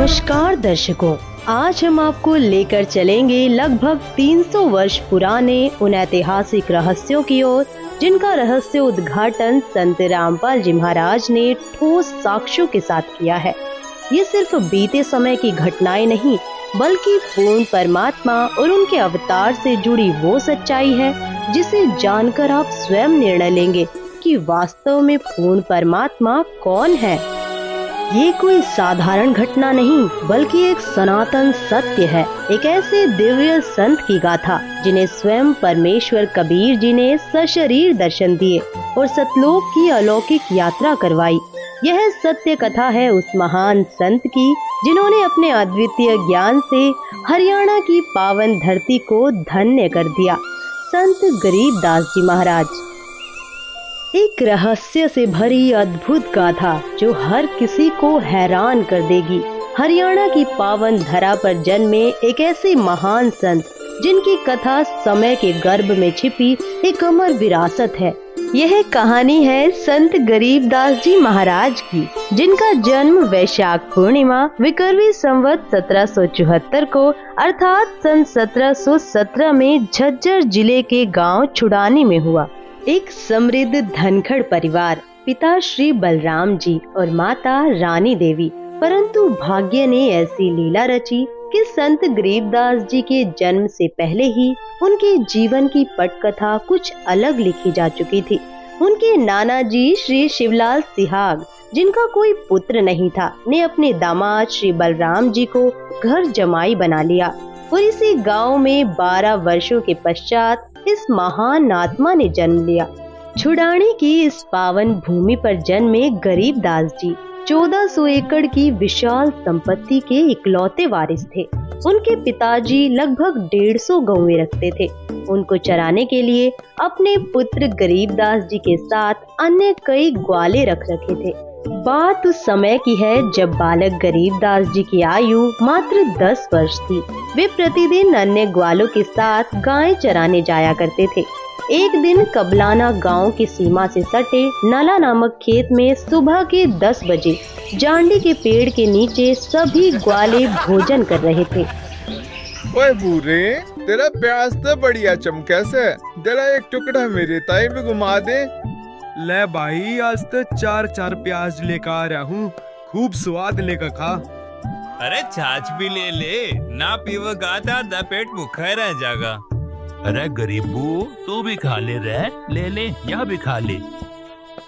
नमस्कार दर्शकों, आज हम आपको लेकर चलेंगे लगभग 300 वर्ष पुराने उन ऐतिहासिक रहस्यों की ओर जिनका रहस्य उद्घाटन संत रामपाल जी महाराज ने ठोस साक्ष्यों के साथ किया है। ये सिर्फ बीते समय की घटनाएं नहीं, बल्कि पूर्ण परमात्मा और उनके अवतार से जुड़ी वो सच्चाई है जिसे जानकर आप स्वयं निर्णय लेंगे कि वास्तव में पूर्ण परमात्मा कौन है। ये कोई साधारण घटना नहीं, बल्कि एक सनातन सत्य है, एक ऐसे दिव्य संत की गाथा जिन्हें स्वयं परमेश्वर कबीर जी ने सशरीर दर्शन दिए और सतलोक की अलौकिक यात्रा करवाई। यह सत्य कथा है उस महान संत की जिन्होंने अपने अद्वितीय ज्ञान से हरियाणा की पावन धरती को धन्य कर दिया, संत गरीबदास जी महाराज। एक रहस्य से भरी अद्भुत गाथा जो हर किसी को हैरान कर देगी। हरियाणा की पावन धरा पर जन्मे एक ऐसे महान संत जिनकी कथा समय के गर्भ में छिपी एक अमर विरासत है। यह कहानी है संत गरीबदास जी महाराज की, जिनका जन्म वैशाख पूर्णिमा विक्रमी संवत 1774 को अर्थात सन 1717 में झज्जर जिले के गांव छुड़ानी में हुआ। एक समृद्ध धनखड़ परिवार, पिता श्री बलराम जी और माता रानी देवी। परंतु भाग्य ने ऐसी लीला रची कि संत गरीबदास जी के जन्म से पहले ही उनके जीवन की पटकथा कुछ अलग लिखी जा चुकी थी। उनके नाना जी श्री शिवलाल सिहाग, जिनका कोई पुत्र नहीं था, ने अपने दामाद श्री बलराम जी को घर जमाई बना लिया और इसी गांव में 12 वर्षों के पश्चात इस महान आत्मा ने जन्म लिया। छुड़ानी की इस पावन भूमि पर जन्मे गरीबदास जी 1400 एकड़ की विशाल संपत्ति के इकलौते वारिस थे। उनके पिताजी लगभग 150 गौएं रखते थे। उनको चराने के लिए अपने पुत्र गरीबदास जी के साथ अन्य कई ग्वाले रख रखे थे। बात उस समय की है जब बालक गरीबदास जी की आयु मात्र 10 वर्ष थी। वे प्रतिदिन अन्य ग्वालों के साथ गायें चराने जाया करते थे। एक दिन कबलाना गांव की सीमा से सटे नाला नामक खेत में सुबह के 10 बजे जांडी के पेड़ के नीचे सभी ग्वाले भोजन कर रहे थे। ओए बूरे, तेरा प्याज तो बढ़िया चमके से, जरा एक टुकड़ा मेरे ताई भी घुमा दे। ले भाई, आज तो 4 प्याज लेकर आ रहा हूँ, खूब स्वाद लेकर खा। अरे छाछ भी ले ले, ना पीवगा तो पेट भूखा रह जाएगा। अरे गरीबू, तू भी खा ले रे, ले ले, यह भी खा ले।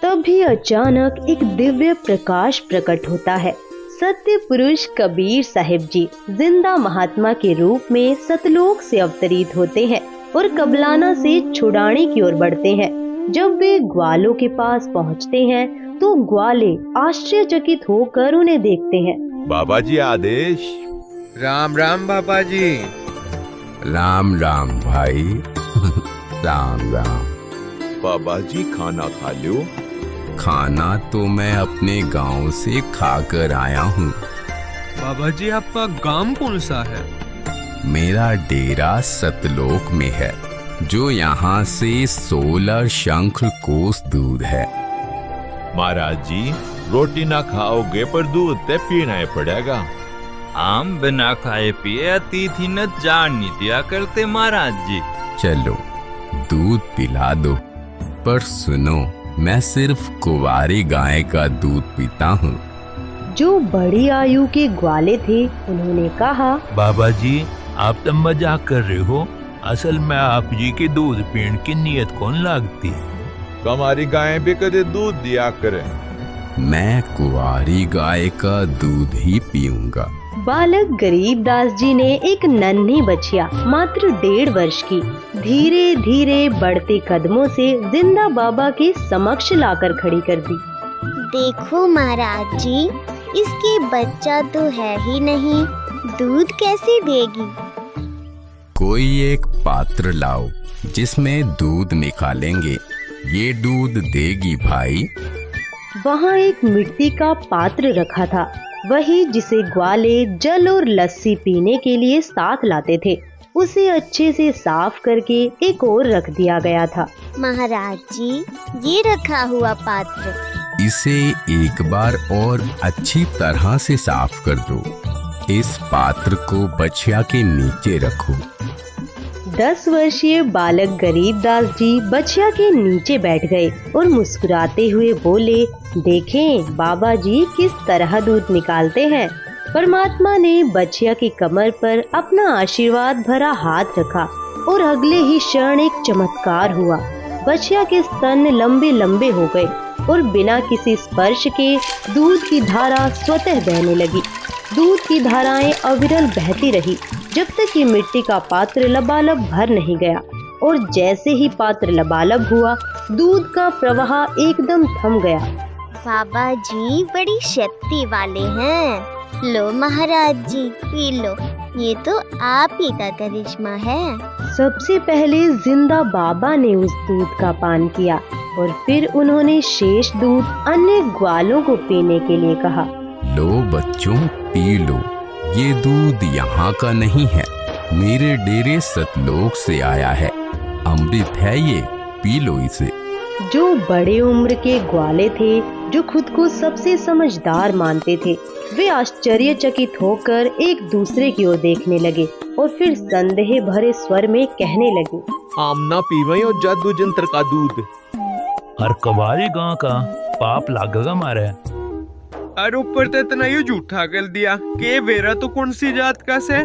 तभी अचानक एक दिव्य प्रकाश प्रकट होता है। सत्य पुरुष कबीर साहिब जी जिंदा महात्मा के रूप में सतलोक से अवतरित होते हैं और कबलाना से छुड़ानी की ओर बढ़ते हैं। जब वे ग्वालों के पास पहुंचते हैं तो ग्वाले आश्चर्यचकित होकर उन्हें देखते हैं। बाबा जी आदेश। राम राम बाबा जी। राम राम भाई। राम राम। बाबा जी खाना खा लो। खाना तो मैं अपने गांव से खाकर आया हूँ। बाबा जी, आपका गांव कौन सा है? मेरा डेरा सतलोक में है, जो यहाँ से 16 शंख कोस दूर है। महाराज जी, रोटी ना खाओगे पर दूध ते पीना ही पड़ेगा। आम बिना खाए पिए अतिथि न जान नहीं दिया करते महाराज जी। चलो दूध पिला दो, पर सुनो, मैं सिर्फ कुंवारी गाय का दूध पीता हूँ। जो बड़ी आयु के ग्वाले थे उन्होंने कहा, बाबा जी, आप तो मजाक कर रहे हो। असल में आप जी के दूध पीने की नीयत कौन लागती? हमारी गाय भी कदे दूध दिया करे। मैं कुंवारी गाय का दूध ही पीऊंगा। बालक गरीबदास जी ने एक नन्ही बछिया मात्र 1.5 वर्ष की धीरे धीरे बढ़ते कदमों से जिंदा बाबा के समक्ष लाकर खड़ी कर दी। देखो महाराज जी, इसकी बच्चा तो है ही नहीं, दूध कैसे देगी? कोई एक पात्र लाओ जिसमें दूध निकालेंगे, ये दूध देगी भाई। वहाँ एक मिट्टी का पात्र रखा था, वही जिसे ग्वाले जल और लस्सी पीने के लिए साथ लाते थे। उसे अच्छे से साफ करके एक और रख दिया गया था। महाराज जी, ये रखा हुआ पात्र, इसे एक बार और अच्छी तरह से साफ कर दो। इस पात्र को बछिया के नीचे रखो। 10 वर्षीय बालक गरीबदास जी बछिया के नीचे बैठ गए और मुस्कुराते हुए बोले, देखें बाबा जी किस तरह दूध निकालते हैं। परमात्मा ने बछिया की कमर पर अपना आशीर्वाद भरा हाथ रखा और अगले ही क्षण एक चमत्कार हुआ। बछिया के स्तन लंबे लंबे हो गए और बिना किसी स्पर्श के दूध की धारा स्वतः बहने लगी। दूध की धाराएं अविरल बहती रही जब तक कि मिट्टी का पात्र लबालब भर नहीं गया, और जैसे ही पात्र लबालब हुआ दूध का प्रवाह एकदम थम गया। बाबा जी बड़ी शक्ति वाले हैं। लो महाराज जी पी लो, ये तो आप ही का करिश्मा है। सबसे पहले जिंदा बाबा ने उस दूध का पान किया और फिर उन्होंने शेष दूध अन्य ग्वालों को पीने के लिए कहा। लो बच्चों पी लो, ये दूध यहाँ का नहीं है, मेरे डेरे सतलोक से आया है। अमृत है ये, पी लो इसे। जो बड़े उम्र के ग्वाले थे, जो खुद को सबसे समझदार मानते थे, वे आश्चर्यचकित होकर एक दूसरे की ओर देखने लगे और फिर संदेह भरे स्वर में कहने लगे, आमना पीवे और जादू जंत्र का दूध। और कवारे गांव का पाप लागेगा मारे। और ऊपर तो इतना ही झूठा कर दिया कि वेरा तो कौन सी जात का से।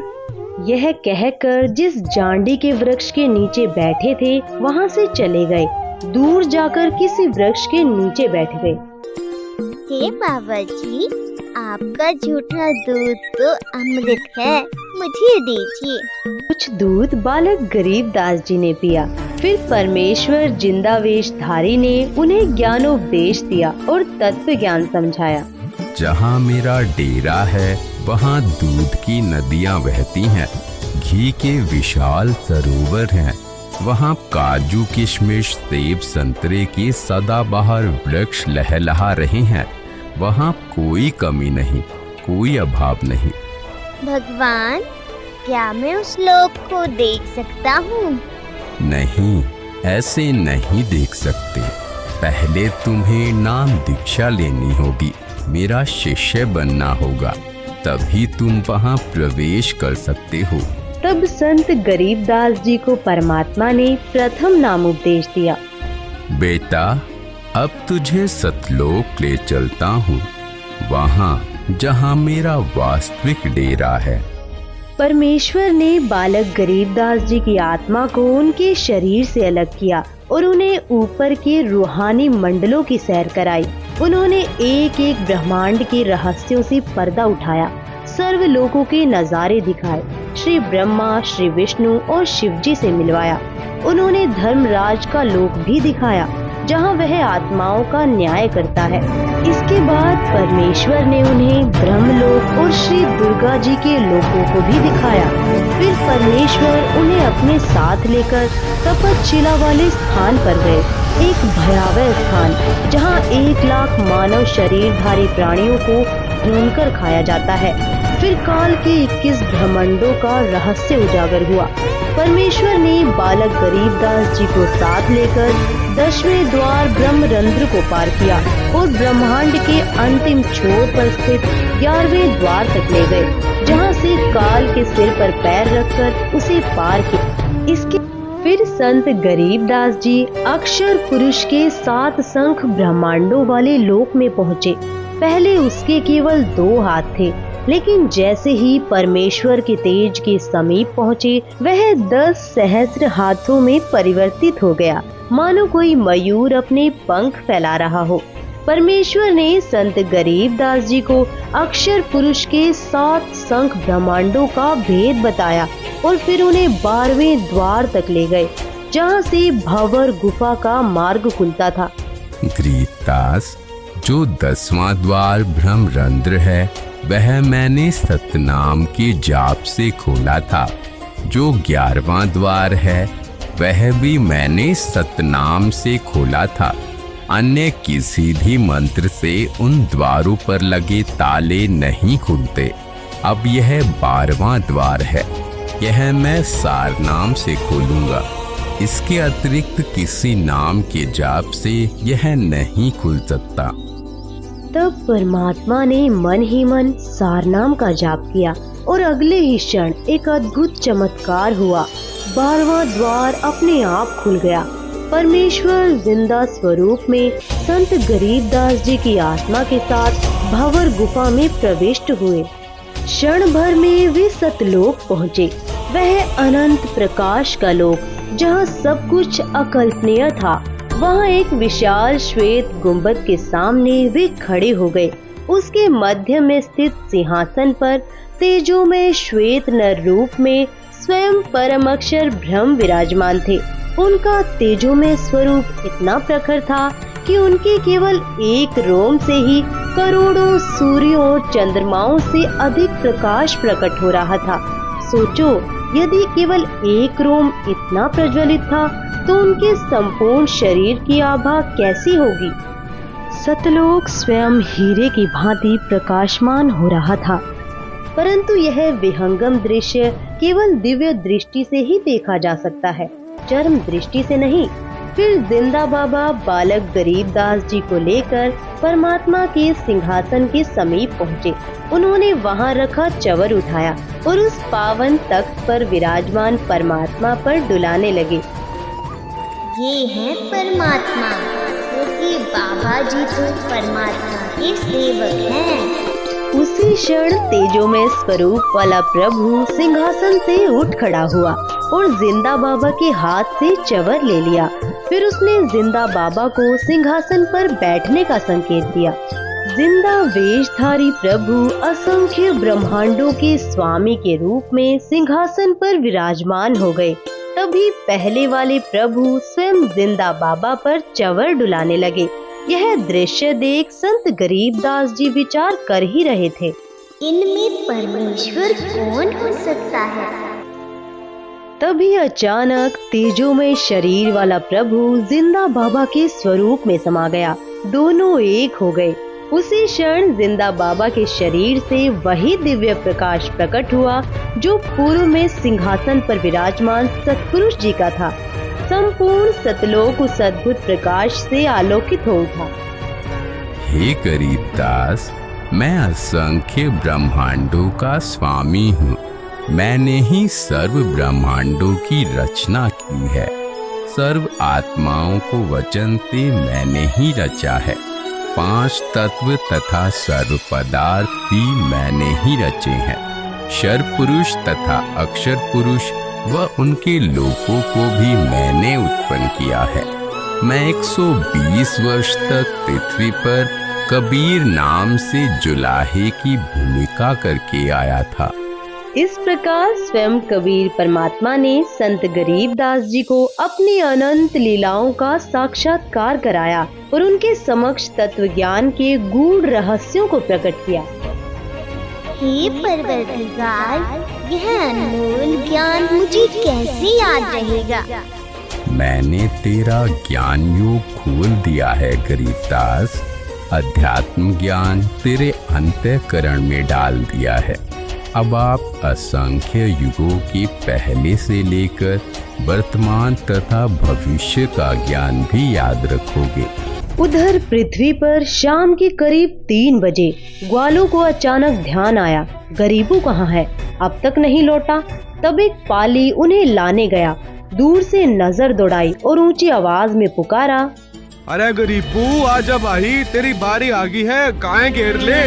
यह कहकर जिस जांडी के वृक्ष के नीचे बैठे थे वहाँ से चले गए। दूर जाकर किसी वृक्ष के नीचे बैठ गए। हे बाबा जी, आपका झूठा दूध तो अमृत है, मुझे दीजिए। कुछ दूध बालक गरीबदास जी ने पिया। फिर परमेश्वर जिंदावेशधारी ने उन्हें ज्ञानोपदेश दिया और तत्व ज्ञान समझाया। जहाँ मेरा डेरा है वहाँ दूध की नदियाँ बहती हैं, घी के विशाल सरोवर हैं, वहाँ काजू किशमिश सेब संतरे के सदाबहार वृक्ष लहलहा रहे हैं, वहाँ कोई कमी नहीं, कोई अभाव नहीं। भगवान, क्या मैं उस लोक को देख सकता हूँ? नहीं, ऐसे नहीं देख सकते। पहले तुम्हें नाम दीक्षा लेनी होगी, मेरा शिष्य बनना होगा, तभी तुम वहाँ प्रवेश कर सकते हो। तब संत गरीबदास जी को परमात्मा ने प्रथम नाम उपदेश दिया। बेटा, अब तुझे सतलोक ले चलता हूँ, वहाँ जहाँ मेरा वास्तविक डेरा है। परमेश्वर ने बालक गरीबदास जी की आत्मा को उनके शरीर से अलग किया और उन्हें ऊपर के रूहानी मंडलों की सैर कराई। उन्होंने एक एक ब्रह्मांड के रहस्यों से पर्दा उठाया, सर्व लोकों के नजारे दिखाए, श्री ब्रह्मा, श्री विष्णु और शिव जी से मिलवाया। उन्होंने धर्मराज का लोक भी दिखाया, जहाँ वह आत्माओं का न्याय करता है। इसके बाद परमेश्वर ने उन्हें ब्रह्मलोक और श्री दुर्गा जी के लोकों को भी दिखाया। फिर परमेश्वर उन्हें अपने साथ लेकर तपतशिला वाले स्थान पर गए, एक भयावह स्थान जहाँ 1 लाख मानव शरीरधारी प्राणियों को भूनकर खाया जाता है। फिर काल के 21 ब्रह्मांडों का रहस्य उजागर हुआ। परमेश्वर ने बालक गरीबदास जी को साथ लेकर 10वें द्वार ब्रह्मरंध्र को पार किया और ब्रह्मांड के अंतिम छोर पर स्थित 11वें द्वार तक ले गए, जहाँ से काल के सिर पर पैर रखकर उसे पार किया। इसके फिर संत गरीबदास जी अक्षर पुरुष के 7 शंख ब्रह्मांडों वाले लोक में पहुँचे। पहले उसके केवल 2 हाथ थे, लेकिन जैसे ही परमेश्वर के तेज के समीप पहुँचे, वह 10 सहस्त्र हाथों में परिवर्तित हो गया, मानो कोई मयूर अपने पंख फैला रहा हो। परमेश्वर ने संत गरीबदास जी को अक्षर पुरुष के 7 शंख ब्रह्मांडों का भेद बताया और फिर उन्हें 12वें द्वार तक ले गए, जहाँ से भंवर गुफा का मार्ग खुलता था। गरीबदास, जो 10वां द्वार ब्रह्मरंध्र है, वह मैंने सतनाम के जाप से खोला था। जो 11वां द्वार है, वह भी मैंने सतनाम से खोला था। अन्य किसी भी मंत्र से उन द्वारों पर लगे ताले नहीं खुलते। अब यह 12वां द्वार है, यह मैं सारनाम से खोलूंगा। इसके अतिरिक्त किसी नाम के जाप से यह नहीं खुल सकता। तब परमात्मा ने मन ही मन सारनाम का जाप किया और अगले ही क्षण एक अद्भुत चमत्कार हुआ। 12वां द्वार अपने आप खुल गया। परमेश्वर जिंदा स्वरूप में संत गरीबदास जी की आत्मा के साथ भंवर गुफा में प्रविष्ट हुए। क्षण भर में वे सतलोक पहुँचे। वह अनंत प्रकाश का लोक जहाँ सब कुछ अकल्पनीय था। वहाँ एक विशाल श्वेत गुंबद के सामने वे खड़े हो गए। उसके मध्य में स्थित सिंहासन पर तेजोमय श्वेत नर रूप में स्वयं परम अक्षर ब्रह्म विराजमान थे। उनका तेजोमय स्वरूप इतना प्रखर था कि उनके केवल एक रोम से ही करोड़ों सूर्यों और चंद्रमाओं से अधिक प्रकाश प्रकट हो रहा था। सोचो, यदि केवल एक रोम इतना प्रज्वलित था तो उनके संपूर्ण शरीर की आभा कैसी होगी। सतलोक स्वयं हीरे की भांति प्रकाशमान हो रहा था, परंतु यह विहंगम दृश्य केवल दिव्य दृष्टि से ही देखा जा सकता है, चरम दृष्टि से नहीं। फिर जिंदा बाबा बालक गरीबदास जी को लेकर परमात्मा के सिंहासन के समीप पहुँचे। उन्होंने वहाँ रखा चवर उठाया और उस पावन तख्त पर विराजमान परमात्मा पर डुलाने लगे। ये है परमात्मा, क्योंकि बाबा जी तो परमात्मा के सेवक हैं। उसी क्षण तेजोमय स्वरूप वाला प्रभु सिंहासन से उठ खड़ा हुआ और जिंदा बाबा के हाथ से चवर ले लिया। फिर उसने जिंदा बाबा को सिंहासन पर बैठने का संकेत दिया। जिंदा वेशधारी प्रभु असंख्य ब्रह्मांडों के स्वामी के रूप में सिंहासन पर विराजमान हो गए। तभी पहले वाले प्रभु स्वयं जिंदा बाबा पर चवर डुलाने लगे। यह दृश्य देख संत गरीबदास जी विचार कर ही रहे थे, इनमें परमेश्वर कौन हो सकता है। तभी अचानक तेजोमय शरीर वाला प्रभु जिंदा बाबा के स्वरूप में समा गया। दोनों एक हो गए। उसी क्षण जिंदा बाबा के शरीर से वही दिव्य प्रकाश प्रकट हुआ जो पूर्व में सिंहासन पर विराजमान सतपुरुष जी का था। संपूर्ण सतलोक उस अद्भुत प्रकाश से आलोकित हो उठा। हे गरीबदास, मैं असंख्य ब्रह्मांडों का स्वामी हूँ। मैंने ही सर्व ब्रह्मांडों की रचना की है। सर्व आत्माओं को वचन से मैंने ही रचा है। 5 तत्व तथा सर्व पदार्थ भी मैंने ही रचे हैं। क्षर पुरुष तथा अक्षर पुरुष व उनके लोकों को भी मैंने उत्पन्न किया है। मैं 120 वर्ष तक पृथ्वी पर कबीर नाम से जुलाहे की भूमिका करके आया था। इस प्रकार स्वयं कबीर परमात्मा ने संत गरीबदास जी को अपनी अनंत लीलाओं का साक्षात्कार कराया और उनके समक्ष तत्व ज्ञान के गूढ़ रहस्यों को प्रकट किया। हे परवरदिगार, यह अनमोल ज्ञान मुझे कैसे याद रहेगा। मैंने तेरा ज्ञान योग खोल दिया है गरीबदास। अध्यात्म ज्ञान तेरे अंतःकरण में डाल दिया है। अब आप असंख्य युगों के पहले से लेकर वर्तमान तथा भविष्य का ज्ञान भी याद रखोगे। उधर पृथ्वी पर शाम के करीब 3 बजे ग्वालों को अचानक ध्यान आया, गरीबू कहाँ है, अब तक नहीं लौटा। तब एक पाली उन्हें लाने गया। दूर से नजर दौड़ाई और ऊंची आवाज में पुकारा, अरे गरीबू आजा भाई, तेरी बारी आ गई है, काहे घेर ले।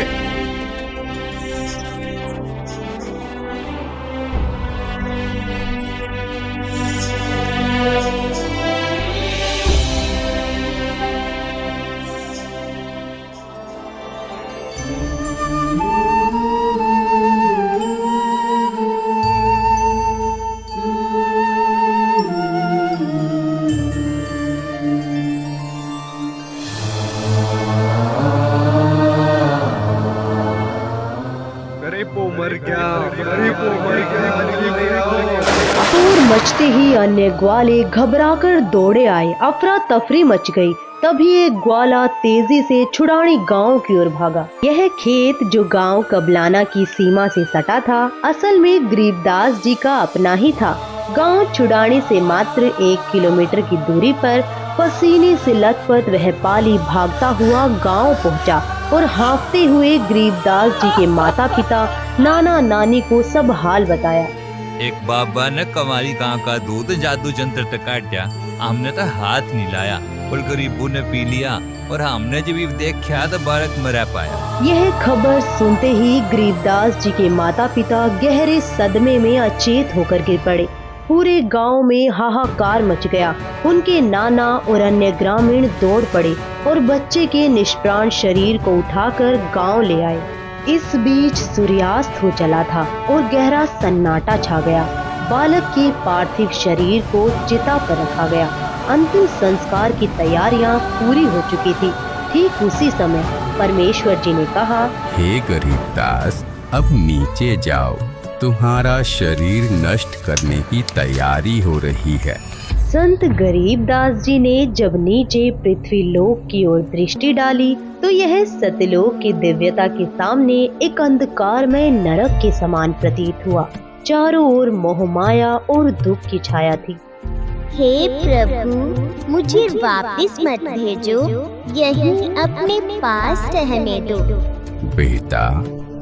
शोर मचते ही अन्य ग्वाले घबराकर दौड़े आए। अफरा तफरी मच गई। तभी एक ग्वाला तेजी से छुड़ानी गांव की ओर भागा। यह खेत जो गांव कबलाना की सीमा से सटा था, असल में गरीबदास जी का अपना ही था। गांव छुड़ानी से मात्र 1 किलोमीटर की दूरी पर पसीने से लथपथ वह पाली भागता हुआ गांव पहुंचा और हाँफते हुए गरीबदास जी के माता पिता नाना नानी को सब हाल बताया। एक बाबा ने कमारी गां का दूध जादू जंत्र तक काटा, हमने तो हाथ नहीं लाया और गरीबों ने पी लिया और हमने जब देखा तो बालक मरा पाया। यह खबर सुनते ही गरीबदास जी के माता पिता गहरे सदमे में अचेत होकर गिर पड़े। पूरे गांव में हाहाकार मच गया। उनके नाना और अन्य ग्रामीण दौड़ पड़े और बच्चे के निष्प्राण शरीर को उठाकर गांव ले आए। इस बीच सूर्यास्त हो चला था और गहरा सन्नाटा छा गया। बालक के पार्थिव शरीर को चिता पर रखा गया। अंतिम संस्कार की तैयारियां पूरी हो चुकी थी। ठीक उसी समय परमेश्वर जी ने कहा, हे गरीबदास, अब नीचे जाओ, तुम्हारा शरीर नष्ट करने की तैयारी हो रही है। संत गरीबदास जी ने जब नीचे पृथ्वी लोक की ओर दृष्टि डाली तो यह सतलोक की दिव्यता के सामने एक अंधकारमय नरक के समान प्रतीत हुआ। चारों ओर मोहमाया और दुख की छाया थी। हे प्रभु, मुझे वापस मत भेजो, यहीं अपने पास रहने दो। बेटा,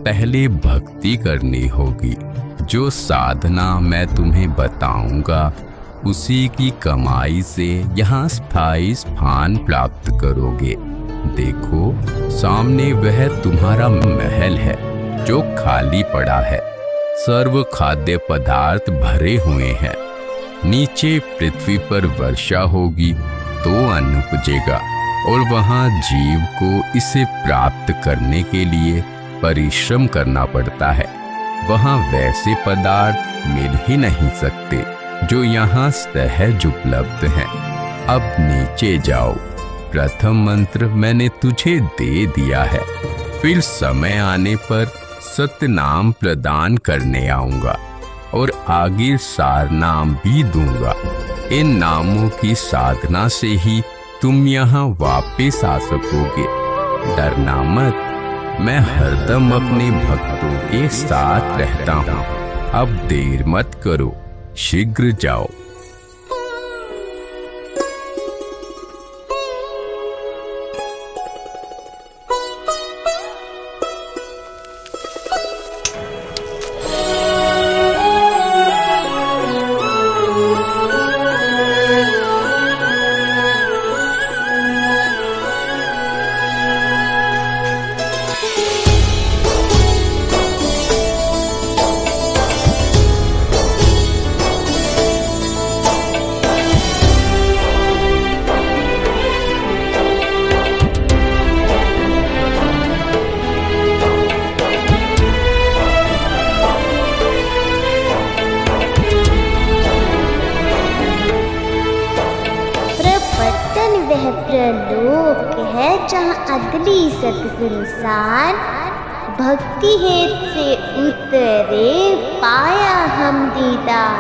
पहले भक्ति करनी होगी। जो साधना मैं तुम्हें बताऊंगा उसी की कमाई से यहाँ स्थायी स्थान प्राप्त करोगे। देखो, सामने वह तुम्हारा महल है जो खाली पड़ा है। सर्व खाद्य पदार्थ भरे हुए हैं। नीचे पृथ्वी पर वर्षा होगी तो अन्न उपजेगा और वहाँ जीव को इसे प्राप्त करने के लिए परिश्रम करना पड़ता है। वहाँ वैसे पदार्थ मिल ही नहीं सकते जो यहाँ सहज उपलब्ध हैं। अब नीचे जाओ। प्रथम मंत्र मैंने तुझे दे दिया है, फिर समय आने पर सत्य नाम प्रदान करने आऊंगा और आगे सार नाम भी दूंगा। इन नामों की साधना से ही तुम यहाँ वापस आ सकोगे। डरना मत, मैं हरदम अपने भक्तों के साथ रहता हूँ। अब देर मत करो, शीघ्र जाओ। प्रलोक है जहाँ अगली सतसंसार भक्ति हेत से उतरे पाया हम दीदार।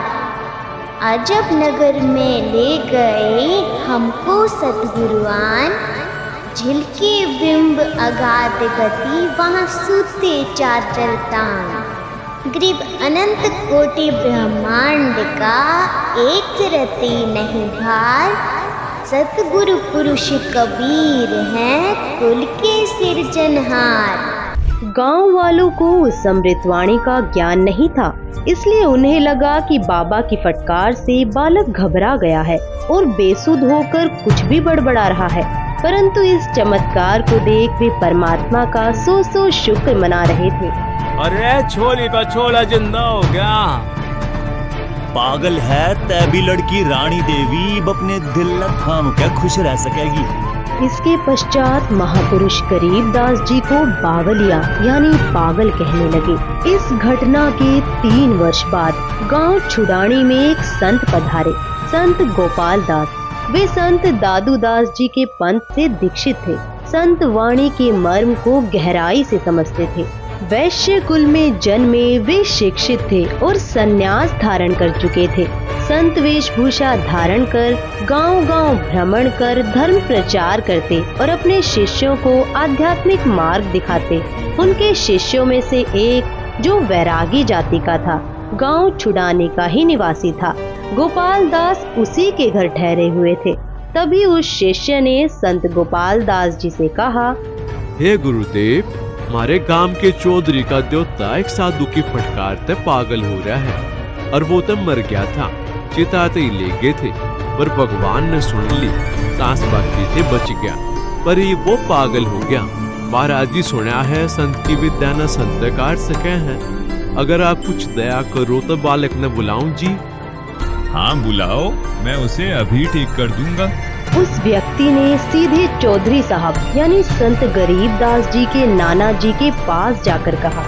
अजब नगर में ले गए हमको सतगुरुआन, झिलके बिंब अगाध गति वहाँ सूते चार चलतान। ग्रीब अनंत कोटि ब्रह्मांड का एक रति नहीं भार। सतगुरु पुरुष कबीर हैं कुल के सिरजनहार। गांव वालों को उस अमृतवाणी का ज्ञान नहीं था, इसलिए उन्हें लगा कि बाबा की फटकार से बालक घबरा गया है और बेसुध होकर कुछ भी बड़बड़ा रहा है। परंतु इस चमत्कार को देख वे परमात्मा का सौ शुक्र मना रहे थे। अरे छोली का छोला जिंदा हो गया। पागल है तभी लड़की रानी देवी अपने दिल न थाम क्या खुश रह सकेगी। इसके पश्चात महापुरुष गरीबदास जी को बावलिया यानी पागल कहने लगे। इस घटना के 3 वर्ष बाद गांव छुड़ानी में एक संत पधारे, संत गोपाल दास। वे संत दादू दास जी के पंथ से दीक्षित थे। संत वाणी के मर्म को गहराई से समझते थे। वैश्य कुल में जन्मे वे शिक्षित थे और संन्यास धारण कर चुके थे। संत वेशभूषा धारण कर गांव-गांव भ्रमण कर धर्म प्रचार करते और अपने शिष्यों को आध्यात्मिक मार्ग दिखाते। उनके शिष्यों में से एक जो वैरागी जाति का था, गांव छुड़ाने का ही निवासी था। गोपाल दास उसी के घर ठहरे हुए थे। तभी उस शिष्य ने संत गोपाल दास जी से कहा, हे गुरुदेव, हमारे गांव के चौधरी का देवता एक साधु की फटकार ते पागल हो रहा है और वो तो मर गया था। चिताते ही ले गए थे पर भगवान ने सुन ली, सांस बाकी थे बच गया, पर ये वो पागल हो गया। महाराज जी सुना है संत की विद्या न संत काट सके हैं। अगर आप कुछ दया करो तो बालक ने बुलाऊं जी। हाँ बुलाओ, मैं उसे अभी ठीक कर दूंगा। उस व्यक्ति ने सीधे चौधरी साहब यानी संत गरीबदास जी के नाना जी के पास जाकर कहा,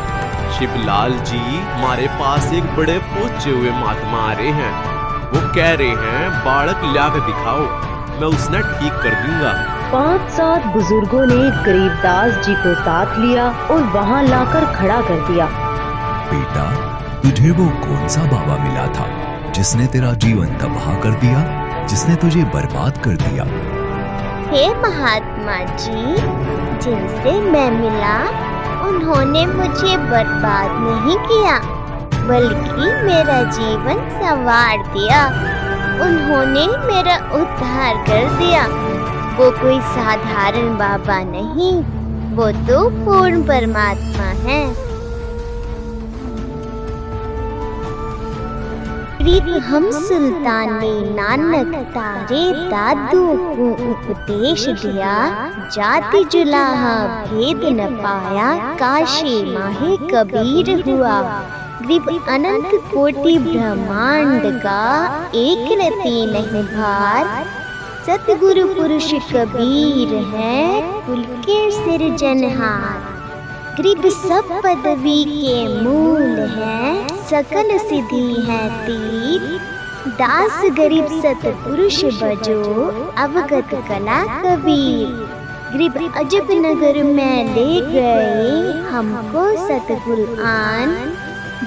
शिवलाल जी, हमारे पास एक बड़े पहुंचे हुए महात्मा आ रहे हैं। वो कह रहे हैं बालक लाकर दिखाओ, मैं उसने ठीक कर दूंगा। 5-7 बुजुर्गों ने गरीबदास जी को साथ लिया और वहाँ लाकर खड़ा कर दिया। बेटा, तुझे वो कौन सा बाबा मिला था जिसने तेरा जीवन तबाह कर दिया, जिसने तुझे बर्बाद कर दिया? हे महात्मा जी, जिनसे मैं मिला उन्होंने मुझे बर्बाद नहीं किया बल्कि मेरा जीवन संवार दिया। उन्होंने मेरा उद्धार कर दिया। वो कोई साधारण बाबा नहीं, वो तो पूर्ण परमात्मा है। हम सुल्तान ने नानक तारे दादू को उपदेश दिया, जाति जुलाहा भेद न पाया, काशी माहे कबीर हुआ। ग्रीब अनंत कोटि ब्रह्मांड का एक न तीन है भार, सतगुरु पुरुष कबीर है कुल के सिरजनहार। ग्रीब सब पदवी के मूल है, सकल सिद्धि है तीर, दास गरीब सतपुरुष बजो, अवगत कला कबीर। ग्रीब अजब नगर में ले गए हमको सतगुरु आन,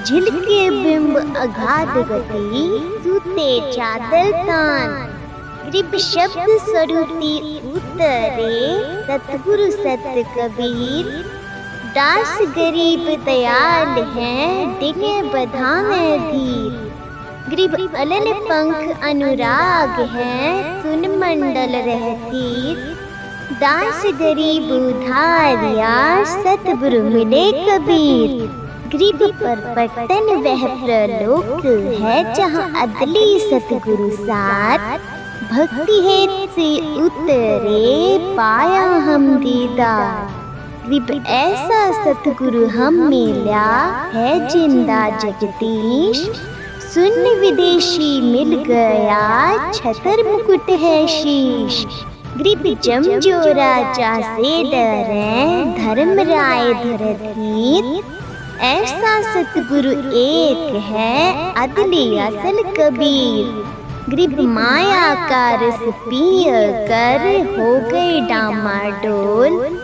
झिलके बिंब अगाध गति, सूते चादर तान। ग्रीब शब्द स्वरूपी उतरे, सतगुरु सत कबीर, दास गरीब दयाल है, दिगे बधावे धीर। ग्रीब अलल पंख अनुराग है, सुन मंडल रहतीर, दास गरीब उधारिया, सतगुरु मिले कबीर। ग्रीब पर पटन वह प्रलोक है, जहाँ अदली सतगुरु साथ, भक्ति हेत से उतरे, पाया हम दीदार। ग्रीब ऐसा सतगुरु हम मिला है, जिंदा जगदीश, सुन विदेशी मिल गया, छतर मुकुट है शीश। ग्रीब जमजो राजा से डरे, धर्म राय धरधीर, ऐसा सतगुरु एक है, अदली असल कबीर। ग्रीब माया का रस पिय कर हो गए डामाडोल,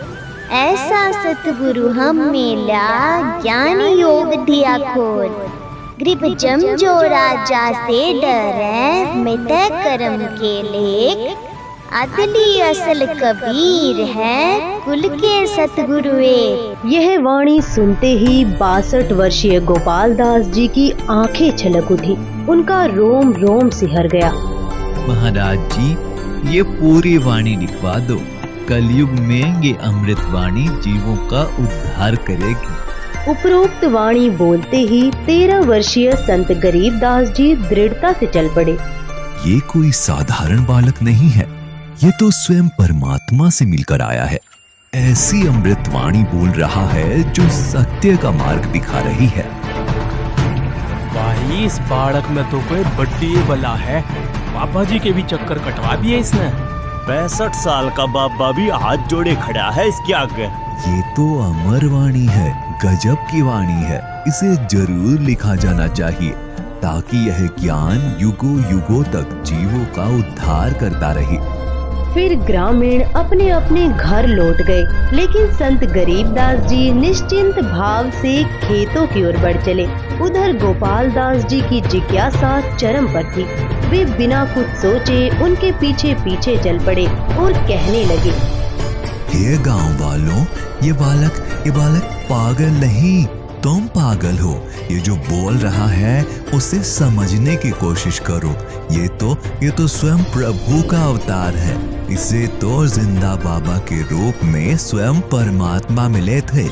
ऐसा सतगुरु हम मिला, ज्ञान योग दिया खोल। ग्रीब जमजो राजा से डरे, मिटे कर्म के लेख, अदली असल कबीर है, कुल के सतगुरु एक। यह वाणी सुनते ही 62 वर्षीय गोपाल दास जी की आंखें छलक उठी, उनका रोम रोम सिहर गया। महाराज जी, ये पूरी वाणी लिखवा दो। कलयुग में ये अमृत वाणी जीवों का उद्धार करेगी। उपरोक्त वाणी बोलते ही 13 वर्षीय संत गरीबदास जी दृढ़ता से चल पड़े। ये कोई साधारण बालक नहीं है, ये तो स्वयं परमात्मा से मिलकर आया है। ऐसी अमृत वाणी बोल रहा है जो सत्य का मार्ग दिखा रही है। भाई, इस बालक में तो कोई बड्डी बला है। बाबा जी के भी चक्कर कटवा दिए इसने। 65 साल का बाबा भी हाथ जोड़े खड़ा है इसके आगे। ये तो अमर वाणी है, गजब की वाणी है। इसे जरूर लिखा जाना चाहिए ताकि यह ज्ञान युगों युगों तक जीवों का उद्धार करता रहे। फिर ग्रामीण अपने अपने घर लौट गए, लेकिन संत गरीबदास जी निश्चिंत भाव से खेतों की ओर बढ़ चले। उधर गोपाल दास जी की जिज्ञासा चरम पर थी। वे बिना कुछ सोचे उनके पीछे पीछे चल पड़े और कहने लगे, हे गांव वालों, ये बालक पागल नहीं, तुम पागल हो। ये जो बोल रहा है उसे समझने की कोशिश करो। ये तो स्वयं प्रभु का अवतार है। इसे तो जिंदा बाबा के रूप में स्वयं परमात्मा मिले थे।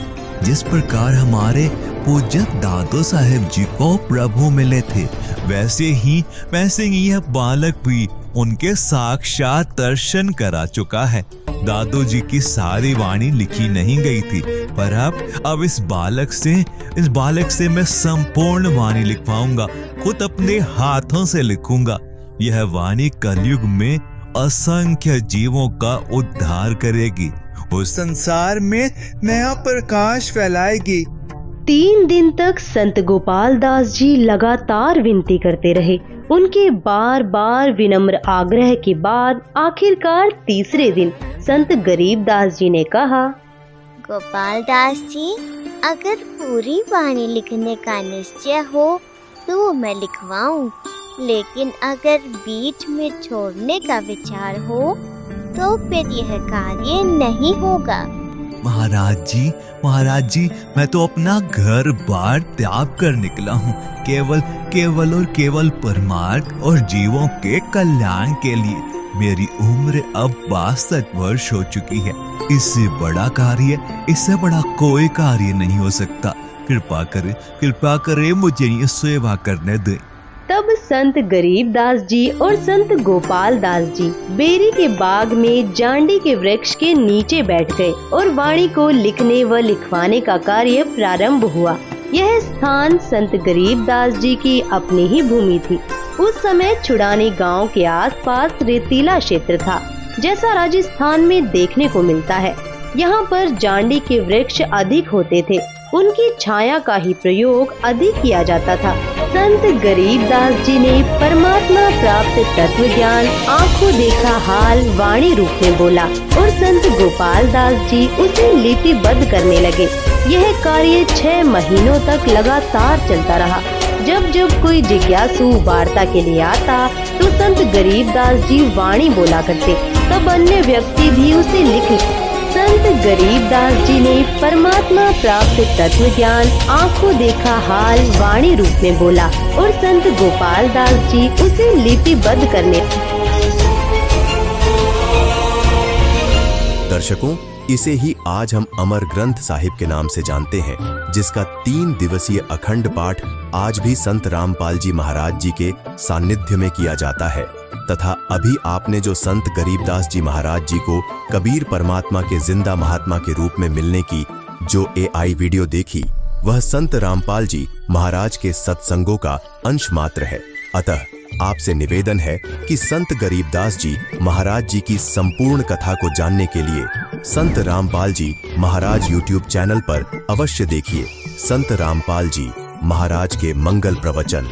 जिस प्रकार हमारे पूज्य दादो साहेब जी को प्रभु मिले थे, वैसे ही यह बालक भी उनके साक्षात दर्शन करा चुका है। दादो जी की सारी वाणी लिखी नहीं गई थी, पर अब इस बालक से मैं संपूर्ण वाणी लिखवाऊंगा, खुद अपने हाथों से लिखूंगा। यह वाणी कलयुग में असंख्य जीवों का उद्धार करेगी, उस संसार में नया प्रकाश फैलाएगी। 3 दिन तक संत गोपाल दास जी लगातार विनती करते रहे। उनके बार बार विनम्र आग्रह के बाद आखिरकार तीसरे दिन संत गरीब दास जी ने कहा, गोपाल दास जी, अगर पूरी वाणी लिखने का निश्चय हो तो मैं लिखवाऊं, लेकिन अगर बीच में छोड़ने का विचार हो तो फिर यह कार्य नहीं होगा। महाराज जी, मैं तो अपना घर बार त्याग कर निकला हूँ, केवल परमार्थ और जीवों के कल्याण के लिए। मेरी उम्र अब 62 वर्ष हो चुकी है। इससे बड़ा कोई कार्य नहीं हो सकता। कृपा करे मुझे ये सेवा करने दे। तब संत गरीब दास जी और संत गोपाल दास जी बेरी के बाग में जांडी के वृक्ष के नीचे बैठ गए और वाणी को लिखने व लिखवाने का कार्य प्रारंभ हुआ। यह स्थान संत गरीब दास जी की अपनी ही भूमि थी। उस समय छुड़ानी गांव के आसपास रेतीला क्षेत्र था, जैसा राजस्थान में देखने को मिलता है। यहाँ पर जांडी के वृक्ष अधिक होते थे, उनकी छाया का ही प्रयोग अधिक किया जाता था। संत गरीब दास जी ने परमात्मा प्राप्त तत्व ज्ञान आंखों देखा हाल वाणी रूप में बोला और संत गोपाल दास जी उसे लिपिबद्ध करने लगे। यह कार्य 6 महीनों तक लगातार चलता रहा। जब कोई जिज्ञासु वार्ता के लिए आता तो संत गरीब दास जी वाणी बोला करते, तब अन्य व्यक्ति भी उसे लिख। संत गरीब दास जी ने परमात्मा प्राप्त तत्व ज्ञान आंखों देखा हाल वाणी रूप में बोला और संत गोपाल दास जी उसे लिपिबद्ध करने। दर्शकों, इसे ही आज हम अमर ग्रंथ साहिब के नाम से जानते हैं, जिसका 3 दिवसीय अखंड पाठ आज भी संत रामपाल जी महाराज जी के सानिध्य में किया जाता है। तथा अभी आपने जो संत गरीबदास जी महाराज जी को कबीर परमात्मा के जिंदा महात्मा के रूप में मिलने की जो AI वीडियो देखी, वह संत रामपाल जी महाराज के सत्संगों का अंश मात्र है। अतः आपसे निवेदन है कि संत गरीबदास जी महाराज जी की संपूर्ण कथा को जानने के लिए संत रामपाल जी महाराज YouTube चैनल पर अवश्य देखिए संत रामपाल जी महाराज के मंगल प्रवचन।